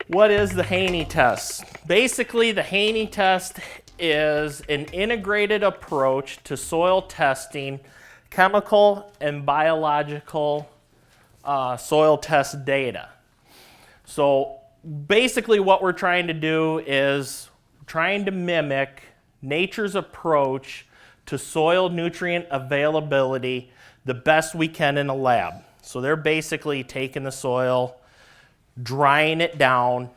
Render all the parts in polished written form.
What is the Haney Test? Basically, the Haney Test is an integrated approach to soil testing, chemical and biological soil test data. So basically what we're trying to do is trying to mimic nature's approach to soil nutrient availability the best we can in a lab. So they're basically taking the soil, drying it down,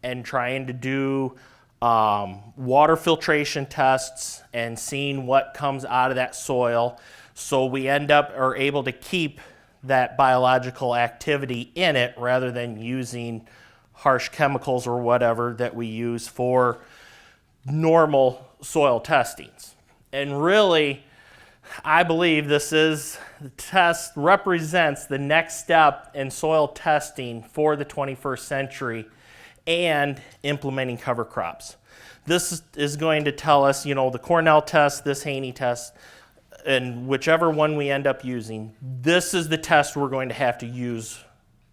and trying to do water filtration tests and seeing what comes out of that soil. So we are able to keep that biological activity in it rather than using harsh chemicals or whatever that we use for normal soil testings. And really, I believe the test represents the next step in soil testing for the 21st century and implementing cover crops. This is going to tell us, the Cornell test, this Haney test, and whichever one we end up using, this is the test we're going to have to use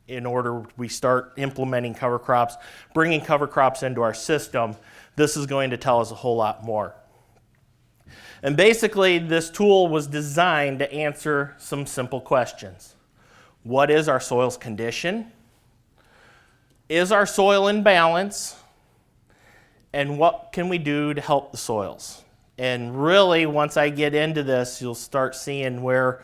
in order we start implementing cover crops, bringing cover crops into our system. This is going to tell us a whole lot more. And basically, this tool was designed to answer some simple questions. What is our soil's condition? Is our soil in balance? And what can we do to help the soils? And really, once I get into this, you'll start seeing where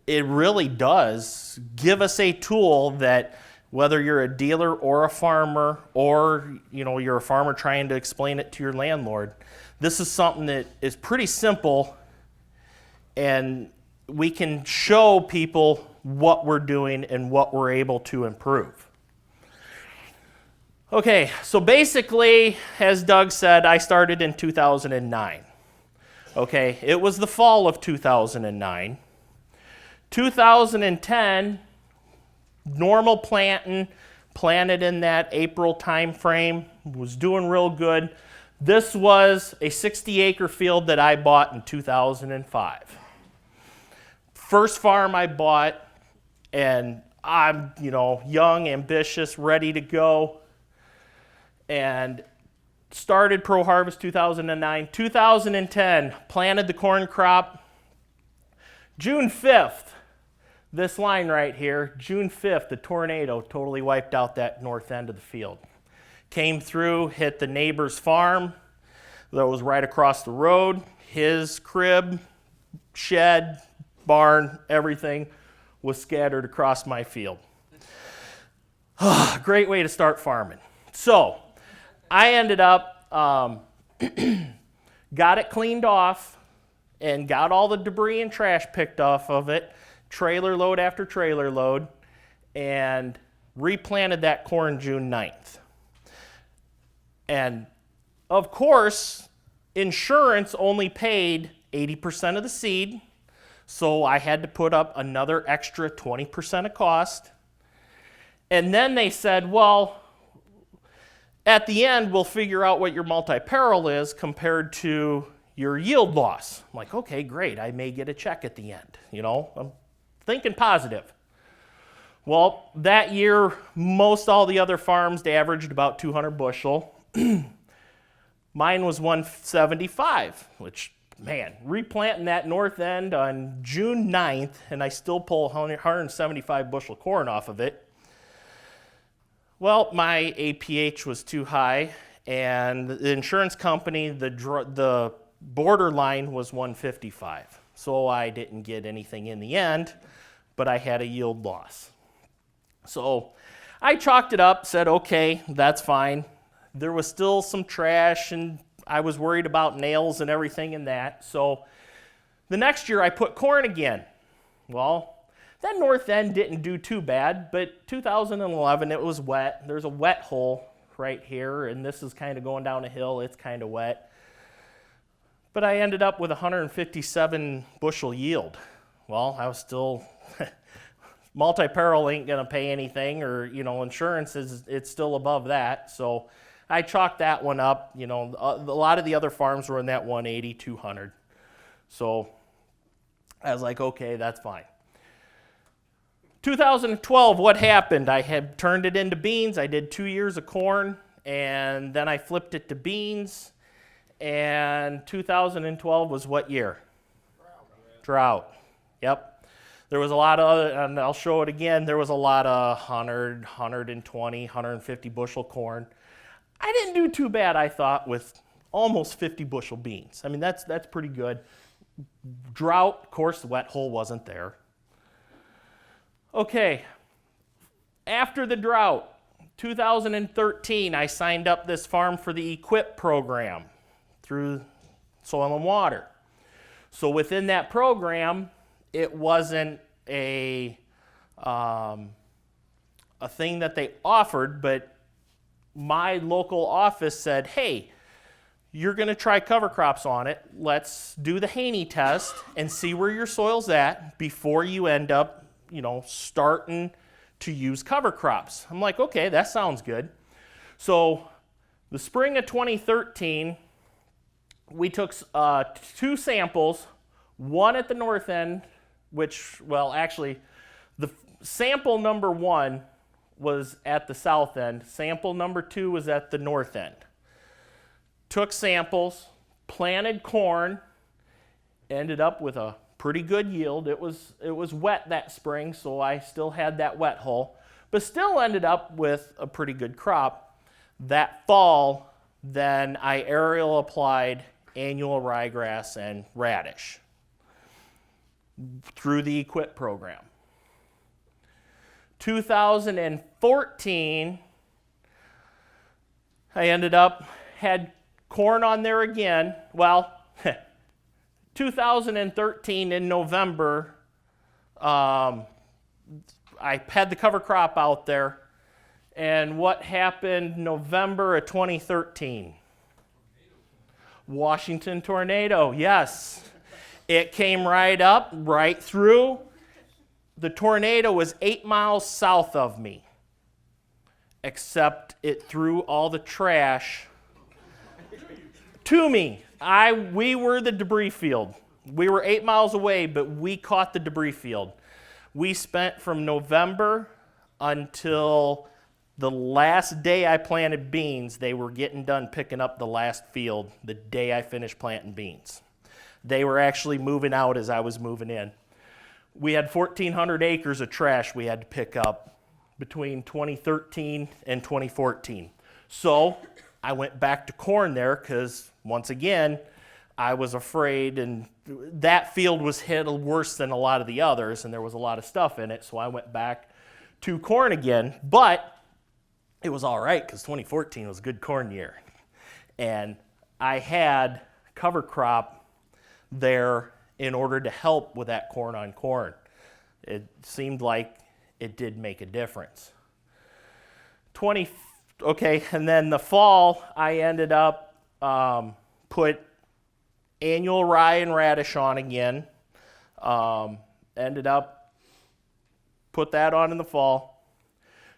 it really does give us a tool that whether you're a dealer or a farmer, or you're a farmer trying to explain it to your landlord, this is something that is pretty simple, and we can show people what we're doing and what we're able to improve. Okay, so basically, as Doug said, I started in 2009. Okay, it was the fall of 2009. 2010, normal planting, planted in that April time frame, was doing real good. This was a 60-acre field that I bought in 2005. First farm I bought, and I'm, young, ambitious, ready to go, and started ProHarvest 2009. 2010, planted the corn crop. June 5th, this line right here, June 5th, the tornado totally wiped out that north end of the field. Came through, hit the neighbor's farm that was right across the road. His crib, shed, barn, everything was scattered across my field. Great way to start farming. So I ended up, got it cleaned off and got all the debris and trash picked off of it, trailer load after trailer load, and replanted that corn June 9th. And of course, insurance only paid 80% of the seed, so I had to put up another extra 20% of cost. And then they said, well, at the end, we'll figure out what your multi-peril is compared to your yield loss. I'm like, okay, great. I may get a check at the end. I'm thinking positive. Well, that year, most all the other farms, they averaged about 200 bushel. Mine was 175, which, man, replanting that north end on June 9th, and I still pull 175 bushel corn off of it. Well, my APH was too high, and the insurance company, the borderline was 155. So I didn't get anything in the end, but I had a yield loss. So I chalked it up, said, okay, that's fine. There was still some trash, and I was worried about nails and everything in that. So the next year I put corn again. Well, that north end didn't do too bad, but 2011, it was wet. There's a wet hole right here, and this is kind of going down a hill. It's kind of wet. But I ended up with 157 bushel yield. Well, I was still, multi-peril ain't gonna pay anything, or, insurance it's still above that. So I chalked that one up. A lot of the other farms were in that 180, 200. So I was like, okay, that's fine. 2012, what happened? I had turned it into beans. I did 2 years of corn, and then I flipped it to beans. And 2012 was what year? Drought. Yep. There was a lot of other, and I'll show it again, there was a lot of 100, 120, 150 bushel corn. I didn't do too bad, I thought, with almost 50 bushel beans. I mean, that's pretty good. Drought, of course, the wet hole wasn't there. Okay, after the drought, 2013, I signed up this farm for the EQIP program through Soil and Water. So within that program, it wasn't a thing that they offered, but my local office said, hey, you're going to try cover crops on it. Let's do the Haney Test and see where your soil's at before you end up starting to use cover crops. I'm like, okay, that sounds good. So the spring of 2013, we took 2 samples, one at the north end, which, well, actually, the sample number 1 was at the south end. Sample number 2 was at the north end. Took samples, planted corn, ended up with a pretty good yield. It was wet that spring, so I still had that wet hole, but still ended up with a pretty good crop. That fall, then I aerial applied annual ryegrass and radish through the EQIP program. 2014, I had corn on there again. Well, 2013 in November, I had the cover crop out there. And what happened November of 2013? Washington tornado, yes. It came right up, right through. The tornado was 8 miles south of me, except it threw all the trash to me. We were the debris field. We were 8 miles away, but we caught the debris field. We spent from November until the last day I planted beans. They were getting done picking up the last field the day I finished planting beans. They were actually moving out as I was moving in. We had 1,400 acres of trash we had to pick up between 2013 and 2014. So I went back to corn there because, once again, I was afraid, and that field was hit worse than a lot of the others, and there was a lot of stuff in it, so I went back to corn again. But it was all right because 2014 was a good corn year. And I had cover crop there in order to help with that corn on corn. It seemed like it did make a difference. And then the fall, I ended up put annual rye and radish on again. Ended up put that on in the fall.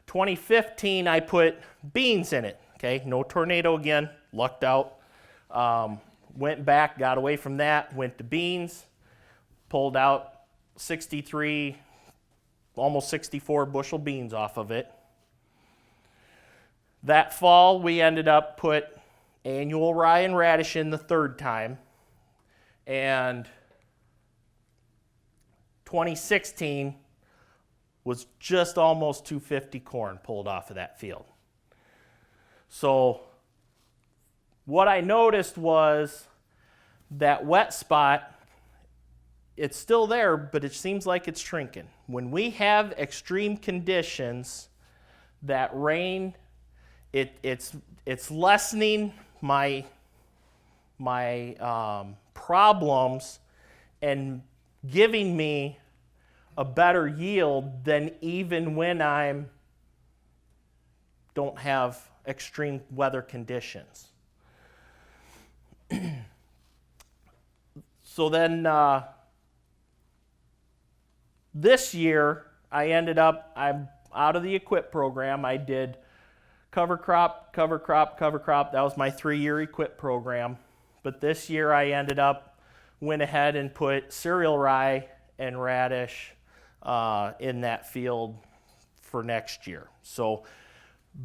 2015, I put beans in it. Okay, no tornado again, lucked out. Went back, got away from that, went to beans, pulled out 63, almost 64 bushel beans off of it. That fall, we ended up put annual rye and radish in the third time. And 2016 was just almost 250 corn pulled off of that field. So what I noticed was that wet spot, it's still there, but it seems like it's shrinking. When we have extreme conditions, that rain, it's lessening my problems and giving me a better yield than even when I don't have extreme weather conditions. So then this year, I'm out of the EQIP program. I did cover crop. That was my 3-year EQIP program. But this year I went ahead and put cereal rye and radish in that field for next year. So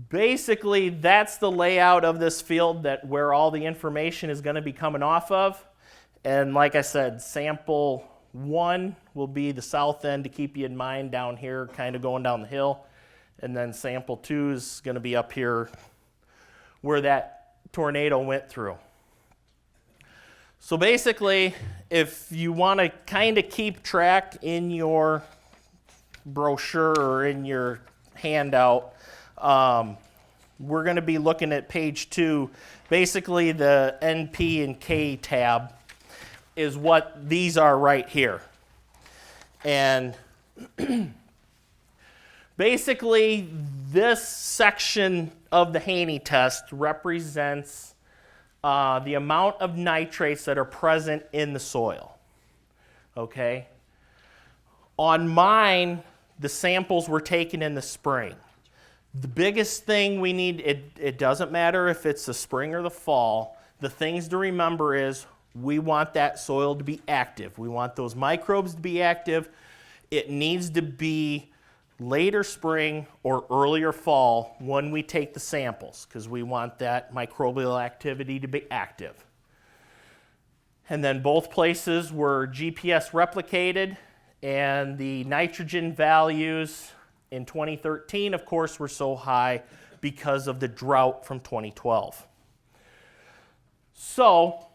basically, that's the layout of this field, that where all the information is going to be coming off of. And like I said, sample 1 will be the south end to keep you in mind down here, kind of going down the hill. And then sample 2 is going to be up here where that tornado went through. So basically, if you want to kind of keep track in your brochure or in your handout, we're going to be looking at page 2. Basically, the NP and K tab is what these are right here. And basically, this section of the Haney test represents the amount of nitrates that are present in the soil. Okay? On mine, the samples were taken in the spring. The biggest thing we need, it doesn't matter if it's the spring or the fall, the things to remember is we want that soil to be active. We want those microbes to be active. It needs to be later spring or earlier fall when we take the samples, because we want that microbial activity to be active. And then both places were GPS replicated, and the nitrogen values in 2013, of course, were so high because of the drought from 2012. So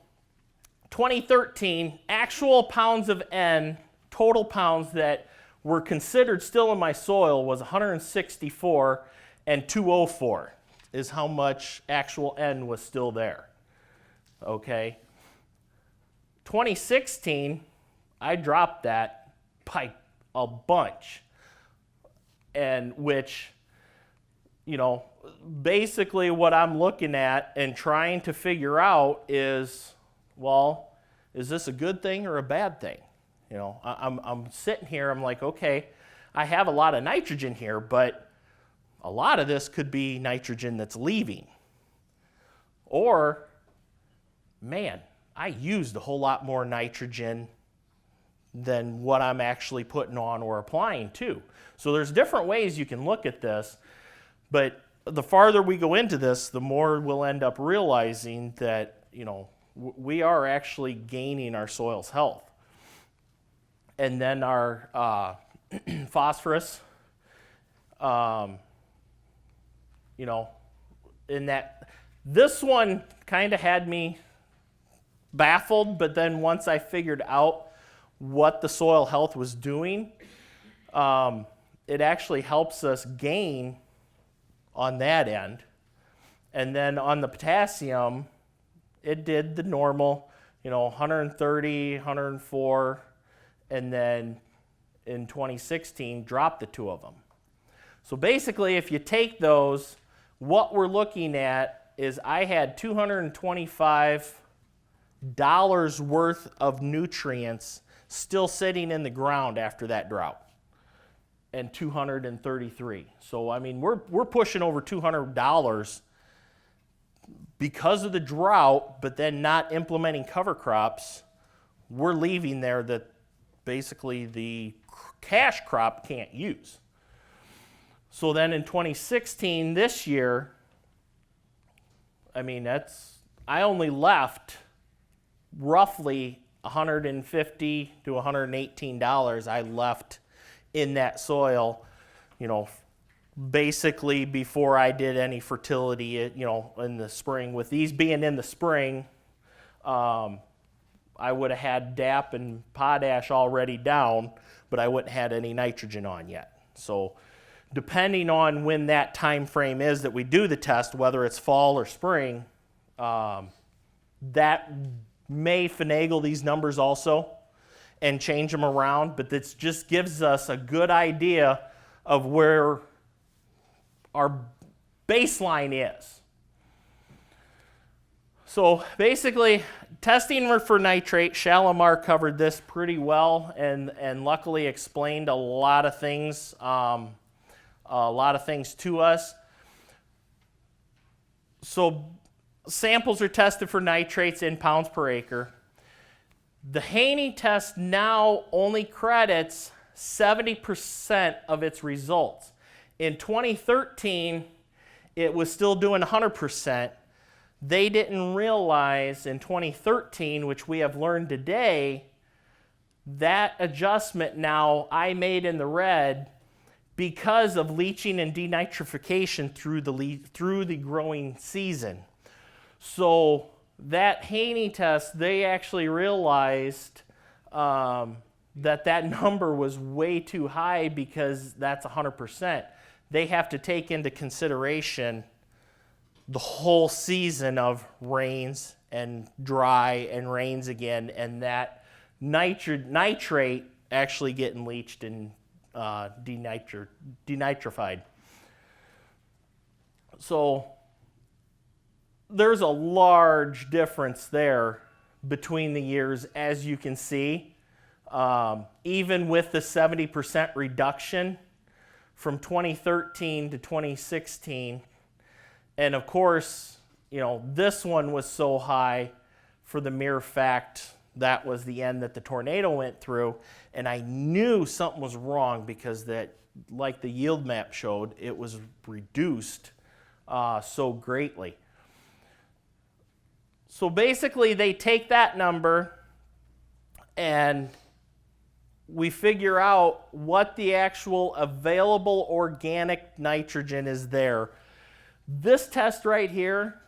2013, actual pounds of N, total pounds that were considered still in my soil was 164, and 204 is how much actual N was still there. Okay. 2016, I dropped that by a bunch, and which, you know, basically what I'm looking at and trying to figure out is, well, is this a good thing or a bad thing? You know, I'm sitting here, I'm like, okay, I have a lot of nitrogen here, but a lot of this could be nitrogen that's leaving. Or, man, I used a whole lot more nitrogen than what I'm actually putting on or applying to. So there's different ways you can look at this, but the farther we go into this, the more we'll end up realizing that, you know, we are actually gaining our soil's health. And then our phosphorus, you know, in that, this one kind of had me baffled, but then once I figured out what the soil health was doing, it actually helps us gain on that end. And then on the potassium, it did the normal, you know, 130, 104, and then in 2016, dropped the 2 of them. So basically, if you take those, what we're looking at is I had $225 worth of nutrients still sitting in the ground after that drought, and 233. So I mean, we're pushing over $200 because of the drought, but then not implementing cover crops. We're leaving there that basically the cash crop can't use. So then in 2016, this year, I mean, I only left roughly $150 to $118 I left in that soil, you know, basically before I did any fertility, you know, in the spring. With these being in the spring, I would have had DAP and potash already down, but I wouldn't have had any nitrogen on yet. So depending on when that time frame is that we do the test, whether it's fall or spring, that may finagle these numbers also and change them around, but this just gives us a good idea of where our baseline is. So basically, testing for nitrate, Shalimar covered this pretty well and luckily explained a lot of things to us. So samples are tested for nitrates in pounds per acre. The Haney test now only credits 70% of its results. In 2013, it was still doing 100%. They didn't realize in 2013, which we have learned today, that adjustment now I made in the red because of leaching and denitrification through the growing season. So that Haney test, they actually realized that number was way too high because that's 100%. They have to take into consideration the whole season of rains and dry and rains again, and that nitrate actually getting leached and denitrified. So there's a large difference there between the years, as you can see. Even with the 70% reduction from 2013 to 2016, and of course, this one was so high for the mere fact that was the end that the tornado went through, and I knew something was wrong because that, like the yield map showed, it was reduced so greatly. So basically, they take that number and we figure out what the actual available organic nitrogen is there. This test right here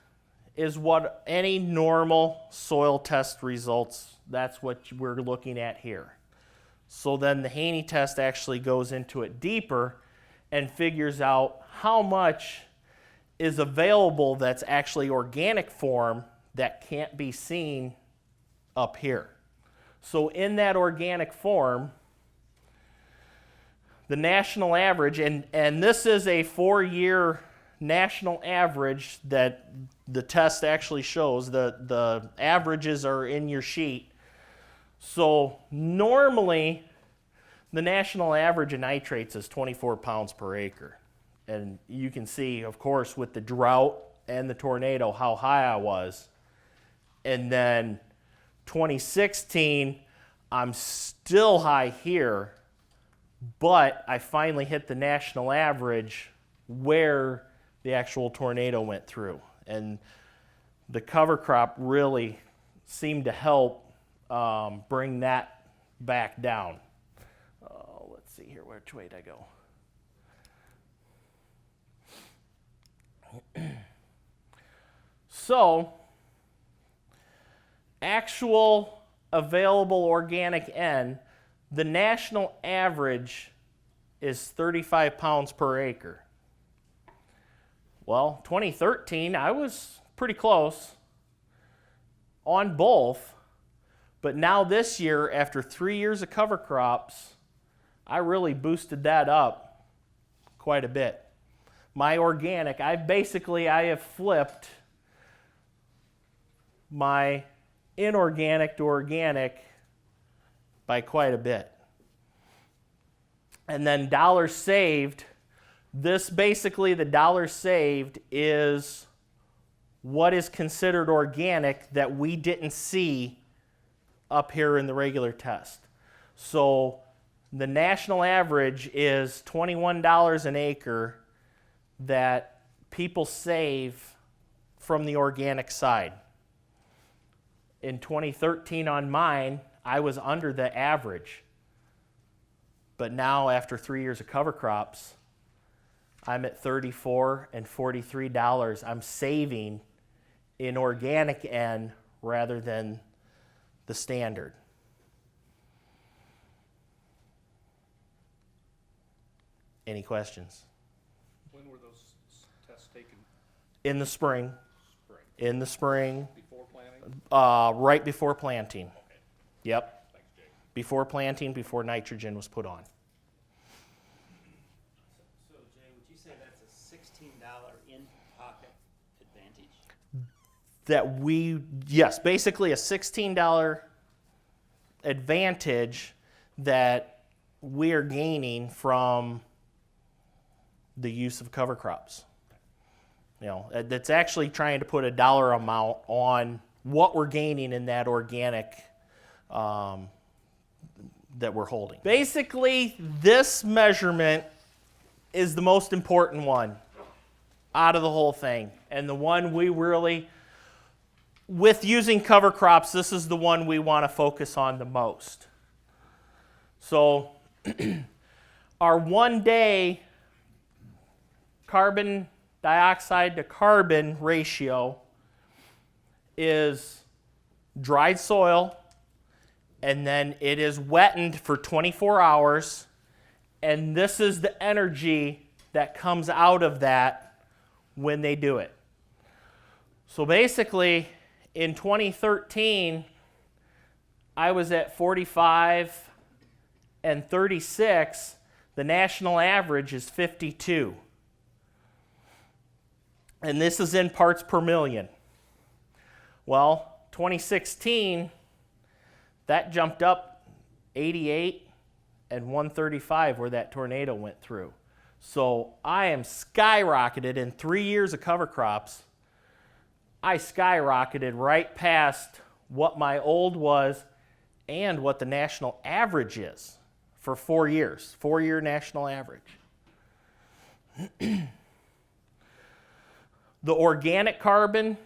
is what any normal soil test results, that's what we're looking at here. So then the Haney test actually goes into it deeper and figures out how much is available that's actually organic form that can't be seen up here. So in that organic form, the national average, and this is a 4-year national average that the test actually shows. The averages are in your sheet. So normally, the national average of nitrates is 24 pounds per acre. And you can see, of course, with the drought and the tornado, how high I was. And then 2016, I'm still high here, but I finally hit the national average where the actual tornado went through. And the cover crop really seemed to help bring that back down. Let's see here, which way did I go? So, actual available organic N, the national average is 35 pounds per acre. Well, 2013, I was pretty close on both, but now this year, after 3 years of cover crops, I really boosted that up quite a bit. My organic, I have flipped my inorganic to organic by quite a bit. And then dollars saved, this basically, the dollars saved is what is considered organic that we didn't see up here in the regular test. So the national average is $21 an acre that people save from the organic side. In 2013 on mine, I was under the average. But now, after 3 years of cover crops, I'm at $34 and $43. I'm saving in organic N rather than the standard. Any questions? When were those tests taken? In the spring. In the spring. Before planting? Right before planting. Okay. Yep. Thanks, Jay. Before planting, before nitrogen was put on. So Jay, would you say that's a $16 in-pocket advantage? Yes, basically a $16 advantage that we are gaining from the use of cover crops. That's actually trying to put a dollar amount on what we're gaining in that organic that we're holding. Basically, this measurement is the most important one out of the whole thing. And the one we really, with using cover crops, this is the one we want to focus on the most. So our 1 day carbon dioxide to carbon ratio is dried soil, and then it is wettened for 24 hours, and this is the energy that comes out of that when they do it. So basically, in 2013, I was at 45 and 36. The national average is 52. And this is in parts per million. Well, 2016, that jumped up 88 and 135 where that tornado went through. So I am skyrocketed in 3 years of cover crops. I skyrocketed right past what my old was and what the national average is for 4 years, 4-year national average. The organic carbon,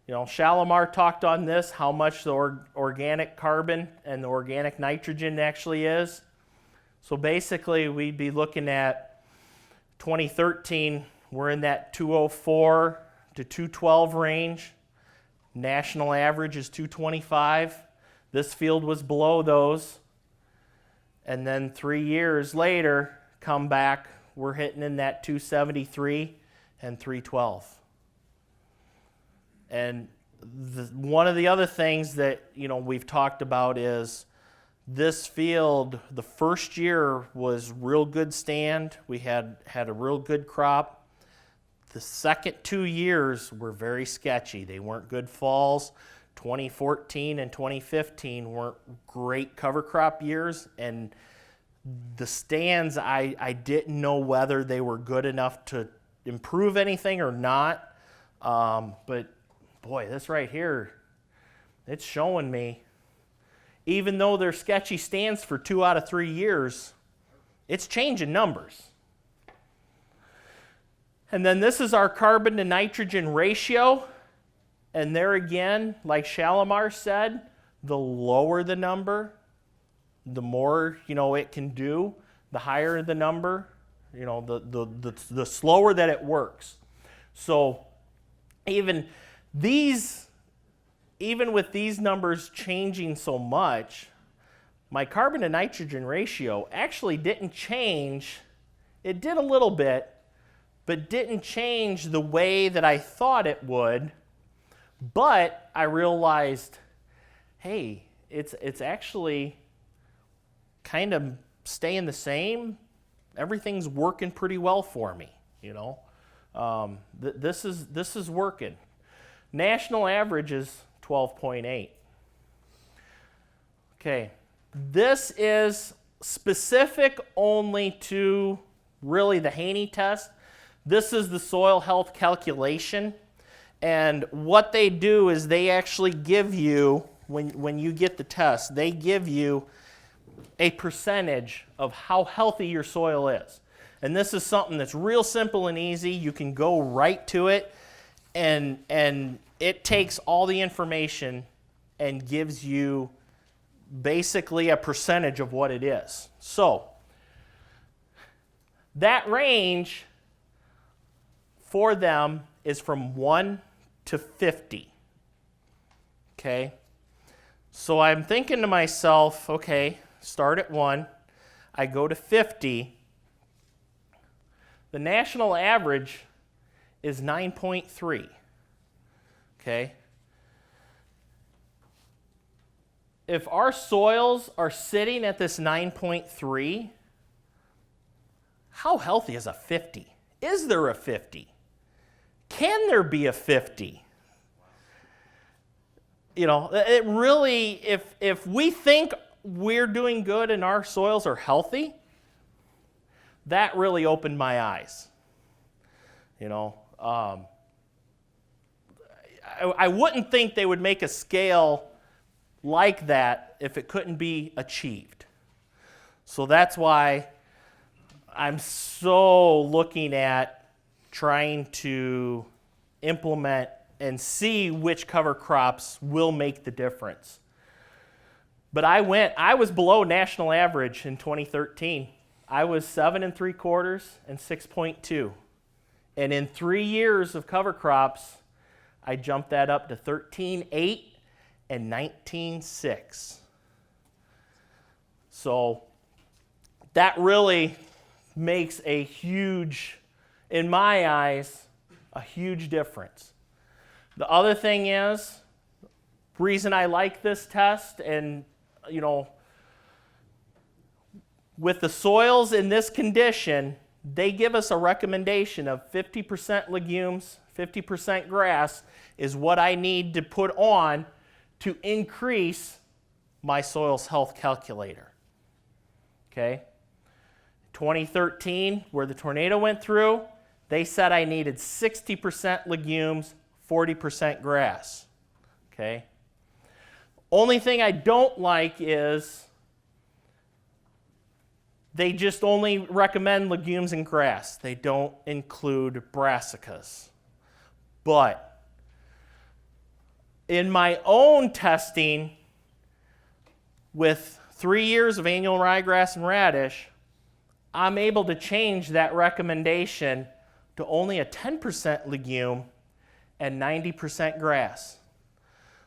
Shalimar talked on this, how much the organic carbon and the organic nitrogen actually is. So basically, we'd be looking at 2013, we're in that 204 to 212 range. National average is 225. This field was below those. And then 3 years later, come back, we're hitting in that 273 and 312. And one of the other things that we've talked about is this field, the first year was real good stand. We had a real good crop. The second 2 years were very sketchy. They weren't good falls. 2014 and 2015 weren't great cover crop years, and the stands, I didn't know whether they were good enough to improve anything or not. But boy, this right here, it's showing me, even though they're sketchy stands for 2 out of 3 years, it's changing numbers. And then this is our carbon to nitrogen ratio. And there again, like Shalimar said, the lower the number, the more it can do. The higher the number, the slower that it works. So even with these numbers changing so much, my carbon to nitrogen ratio actually didn't change. It did a little bit, but didn't change the way that I thought it would. But I realized, hey, it's actually kind of staying the same. Everything's working pretty well for me, This is working. National average is 12.8. Okay, this is specific only to really the Haney test. This is the soil health calculation. And what they do is they actually give you, when you get the test, they give you a percentage of how healthy your soil is. And this is something that's real simple and easy. You can go right to it, and it takes all the information and gives you basically a percentage of what it is. So that range for them is from 1 to 50. Okay? So I'm thinking to myself, okay, start at 1, I go to 50. The national average is 9.3. Okay? If our soils are sitting at this 9.3, how healthy is a 50? Is there a 50? Can there be a 50? It really, if we think we're doing good and our soils are healthy, that really opened my eyes. I wouldn't think they would make a scale like that if it couldn't be achieved. So that's why I'm so looking at trying to implement and see which cover crops will make the difference. But I was below national average in 2013. I was 7 3/4 and 6.2. And in 3 years of cover crops, I jumped that up to 13.8 and 19.6. So that really makes a huge, in my eyes, a huge difference. The other thing is, reason I like this test, and you know, with the soils in this condition, they give us a recommendation of 50% legumes, 50% grass is what I need to put on to increase my soils health calculator. Okay? 2013, where the tornado went through, they said I needed 60% legumes, 40% grass. Okay? Only thing I don't like is they just only recommend legumes and grass. They don't include brassicas. But in my own testing, with 3 years of annual ryegrass and radish, I'm able to change that recommendation to only a 10% legume and 90% grass.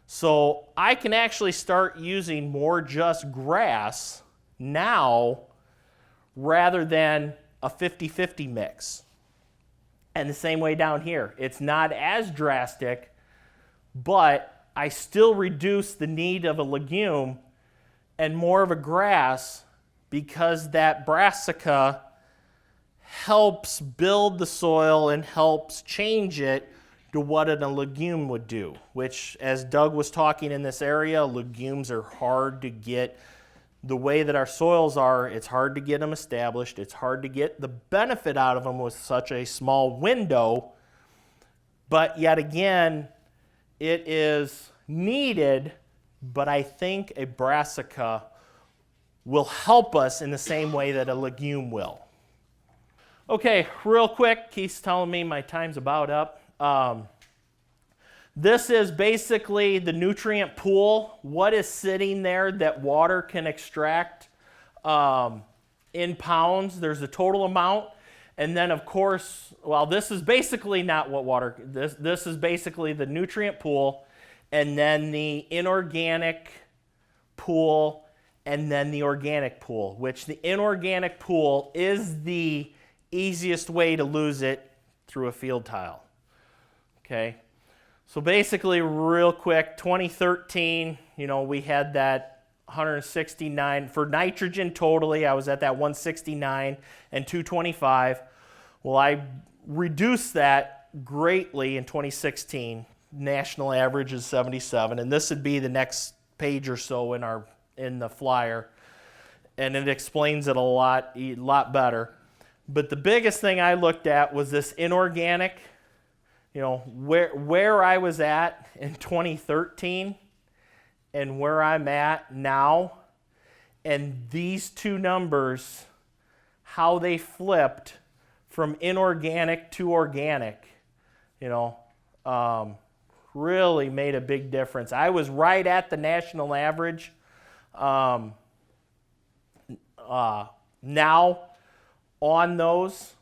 So I can actually start using more just grass now rather than a 50-50 mix. And the same way down here. It's not as drastic, but I still reduce the need of a legume and more of a grass because that brassica helps build the soil and helps change it to what a legume would do, which, as Doug was talking in this area, legumes are hard to get. The way that our soils are, it's hard to get them established. It's hard to get the benefit out of them with such a small window. But yet again, it is needed, but I think a brassica will help us in the same way that a legume will. Okay, real quick, Keith's telling me my time's about up. This is basically the nutrient pool, what is sitting there that water can extract in pounds. There's a total amount. And then, of course, well, this is basically not what water, this is basically the nutrient pool, and then the inorganic pool, and then the organic pool, which the inorganic pool is the easiest way to lose it through a field tile. Okay, so basically, real quick, 2013, we had that 169 for nitrogen totally. I was at that 169 and 225. Well, I reduced that greatly in 2016. National average is 77, and this would be the next page or so in the flyer, and it explains it a lot better. But the biggest thing I looked at was this inorganic. Where I was at in 2013 and where I'm at now, and these two numbers, how they flipped from inorganic to organic, really made a big difference. I was right at the national average. Now on those,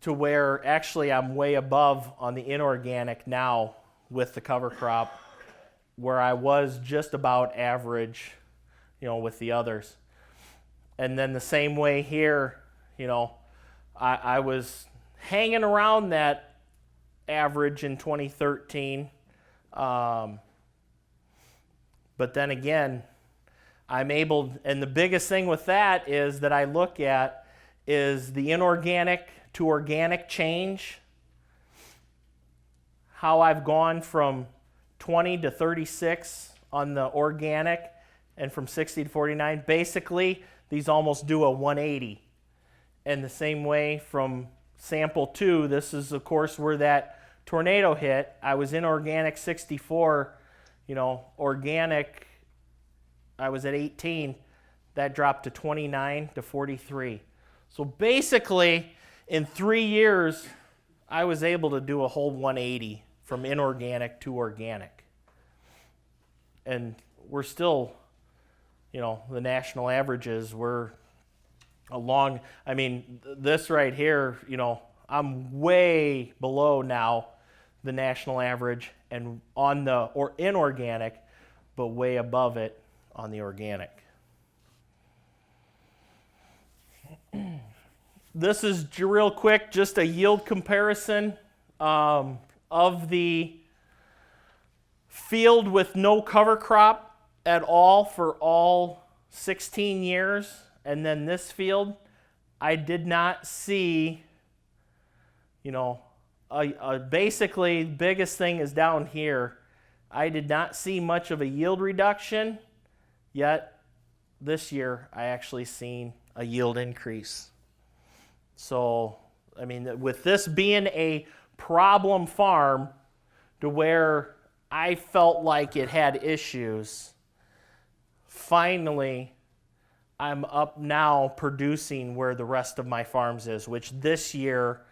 to where actually I'm way above on the inorganic now with the cover crop, where I was just about average, with the others. And then the same way here, I was hanging around that average in 2013. But then again, I'm able, and the biggest thing with that is that I look at is the inorganic to organic change, how I've gone from 20 to 36 on the organic and from 60 to 49. Basically, these almost do a 180. And the same way from sample 2, this is of course where that tornado hit. I was in organic 64, organic I was at 18. that dropped to 29 to 43. So basically, in 3 years, I was able to do a whole 180 from inorganic to organic. And we're still, the national averages, we're along, this right here, I'm way below now the national average and on the inorganic, but way above it on the organic. This is real quick, just a yield comparison of the field with no cover crop at all for all 16 years. And then this field, I did not see, basically the biggest thing is down here. I did not see much of a yield reduction, yet this year I actually seen a yield increase. So, with this being a problem farm to where I felt like it had issues, finally I'm up now producing where the rest of my farms is, which this year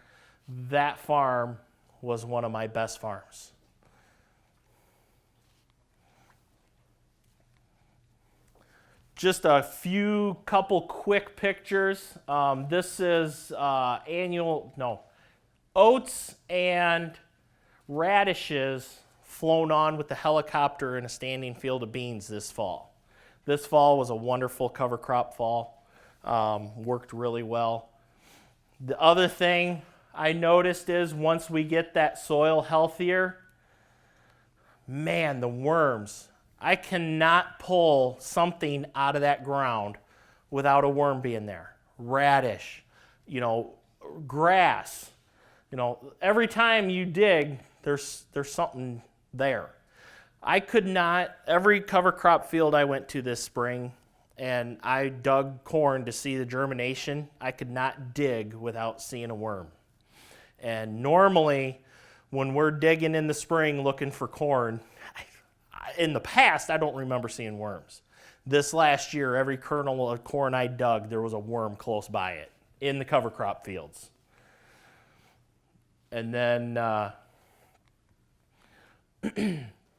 that farm was one of my best farms. Just a couple quick pictures. This is oats and radishes flown on with the helicopter in a standing field of beans this fall. This fall was a wonderful cover crop fall. Worked really well. The other thing I noticed is once we get that soil healthier, man, the worms. I cannot pull something out of that ground without a worm being there. Radish, grass. Every time you dig, there's something there. I could not, every cover crop field I went to this spring, and I dug corn to see the germination, I could not dig without seeing a worm. And normally, when we're digging in the spring looking for corn, in the past, I don't remember seeing worms. This last year, every kernel of corn I dug, there was a worm close by it in the cover crop fields. And then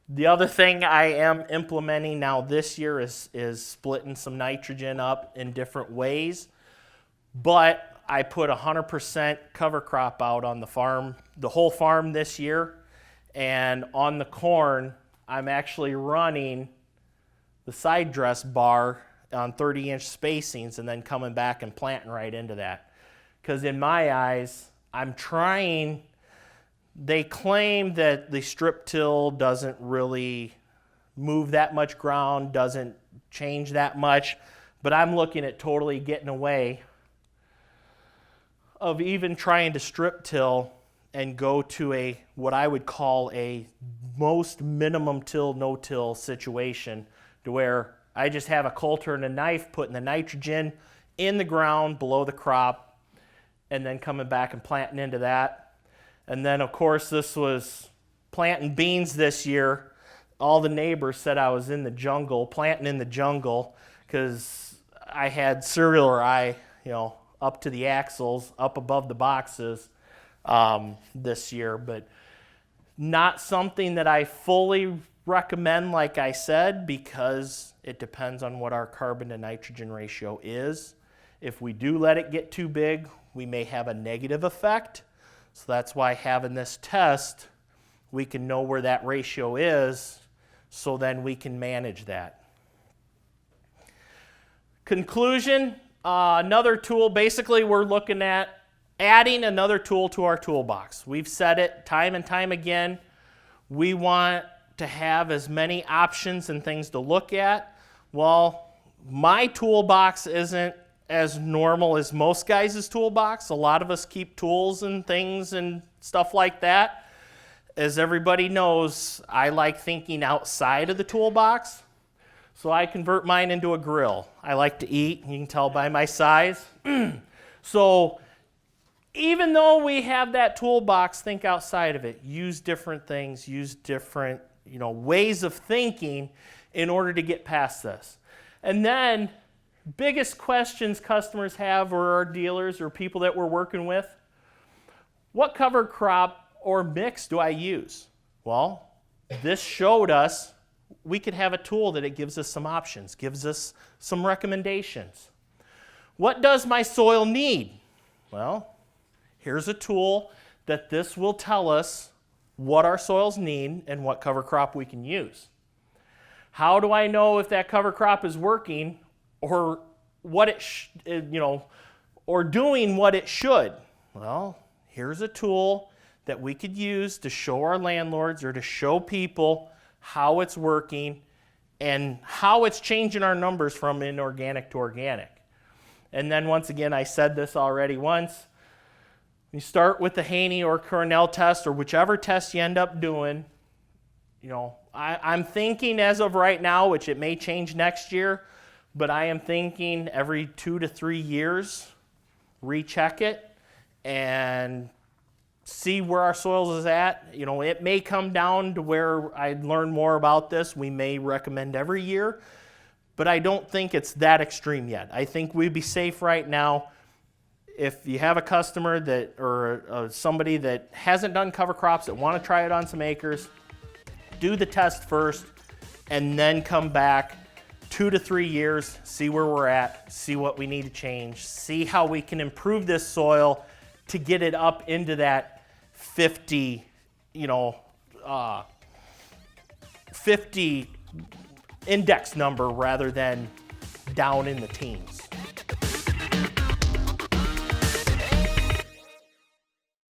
the other thing I am implementing now this year is splitting some nitrogen up in different ways. But I put 100% cover crop out on the farm, the whole farm this year. And on the corn, I'm actually running the side dress bar on 30-inch spacings and then coming back and planting right into that. Because in my eyes, they claim that the strip till doesn't really move that much ground, doesn't change that much, but I'm looking at totally getting away of even trying to strip till and go to what I would call a most minimum till, no till situation to where I just have a coulter and a knife putting the nitrogen in the ground below the crop and then coming back and planting into that. And then, of course, this was planting beans this year. All the neighbors said I was in the jungle, planting in the jungle, because I had cereal rye, up to the axles, up above the boxes this year. But not something that I fully recommend, like I said, because it depends on what our carbon to nitrogen ratio is. If we do let it get too big, we may have a negative effect. So that's why having this test, we can know where that ratio is, so then we can manage that. Conclusion, another tool, basically we're looking at adding another tool to our toolbox. We've said it time and time again. We want to have as many options and things to look at. Well, my toolbox isn't as normal as most guys' toolbox. A lot of us keep tools and things and stuff like that. As everybody knows, I like thinking outside of the toolbox. So I convert mine into a grill. I like to eat. You can tell by my size. So even though we have that toolbox, think outside of it. Use different things. Use different ways of thinking in order to get past this. And then biggest questions customers have, or our dealers or people that we're working with, what cover crop or mix do I use? Well, this showed us we could have a tool that it gives us some options, gives us some recommendations. What does my soil need? Well, here's a tool that this will tell us what our soils need and what cover crop we can use. How do I know if that cover crop is working or what or doing what it should? Well, here's a tool that we could use to show our landlords or to show people how it's working and how it's changing our numbers from inorganic to organic. And then once again, I said this already once, you start with the Haney or Cornell test or whichever test you end up doing. I'm thinking as of right now, which it may change next year, but I am thinking every 2 to 3 years, recheck it and see where our soils is at. It may come down to where I learn more about this. We may recommend every year, but I don't think it's that extreme yet. I think we'd be safe right now. If you have a customer that or somebody that hasn't done cover crops that want to try it on some acres, do the test first and then come back 2 to 3 years, see where we're at, see what we need to change, see how we can improve this soil to get it up into that 50 index number rather than down in the teens.